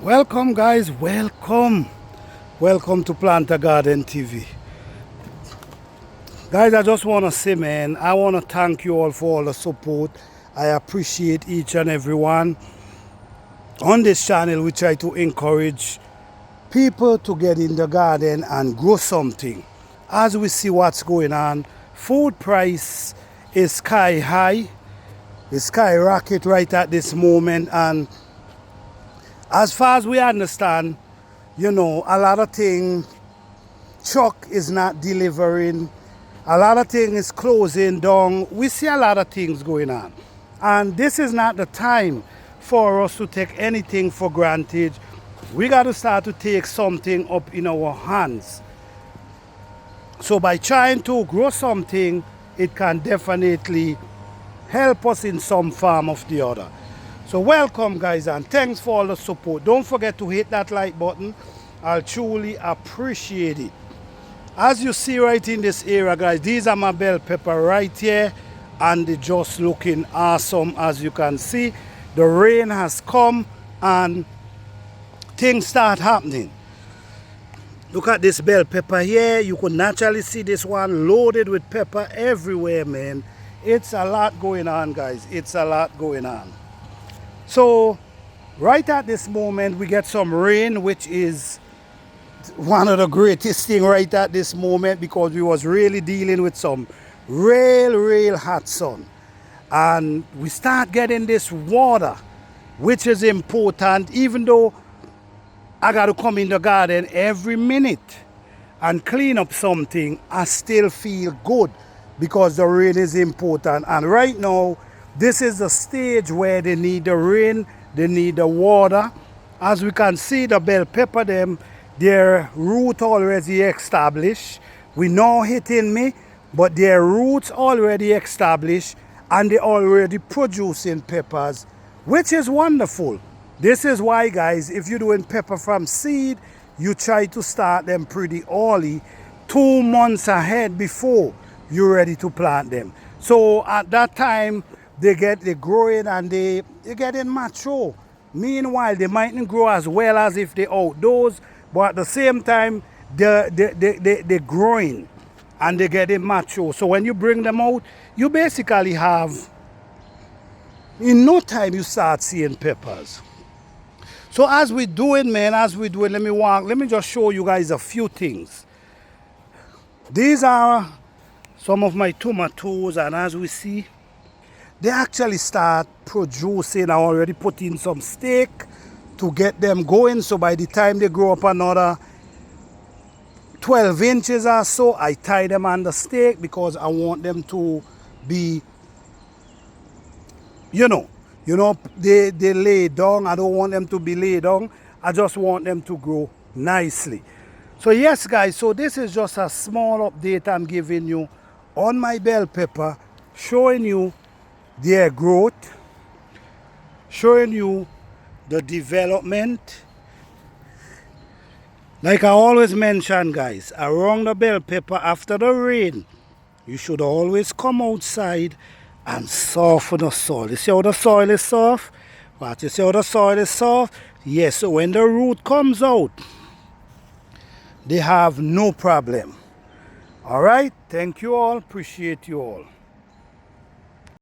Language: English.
Welcome guys, welcome to Plant a Garden TV. Guys, I just want to say, man, I want to thank you all for all the support. I appreciate each and every one. On this channel we try to encourage people to get in the garden and grow something. As we see what's going on, food price is sky high, the skyrocket right at this moment, and as far as we understand, a lot of things, truck is not delivering, a lot of things is closing down. We see a lot of things going on. And this is not the time for us to take anything for granted. We got to start to take something up in our hands. So by trying to grow something, it can definitely help us in some form of the other. So welcome guys, and thanks for all the support. Don't forget to hit that like button. I'll truly appreciate it. As you see right in this area guys, these are my bell pepper right here, and they're just looking awesome. As you can see, the rain has come and things start happening. Look at this bell pepper here. You could naturally see this one loaded with pepper everywhere, man. It's a lot going on guys, it's a lot going on. So right at this moment we get some rain, which is one of the greatest thing right at this moment, because we was really dealing with some real hot sun, and we start getting this water, which is important. Even though I got to come in the garden every minute and clean up something, I still feel good because the rain is important. And right now this is the stage where they need the rain, they need the water. As we can see, the bell pepper them, their root already established. We know hitting me, but their roots already established and they already producing peppers, which is wonderful. This is why guys, if you're doing pepper from seed, you try to start them pretty early, 2 months ahead before you're ready to plant them. So at that time, they're growing and they're getting mature. Meanwhile, they mightn't grow as well as if they're outdoors, but at the same time, they're growing and they're getting mature. So when you bring them out, you basically have, in no time, you start seeing peppers. So as we're doing, man, let me just show you guys a few things. These are some of my tomatoes, and as we see, they actually start producing. I already put in some stake to get them going, so by the time they grow up another 12 inches or so, I tie them on the stake because I want them to be, they lay down. I don't want them to be laid down. I just want them to grow nicely. So yes guys, so this is just a small update I'm giving you on my bell pepper, showing you their growth, showing you the development. Like I always mention guys, around the bell pepper after the rain, you should always come outside and soften the soil. You see how the soil is soft? What, you see how the soil is soft? Yes, so when the root comes out, they have no problem. All right, thank you all, appreciate you all.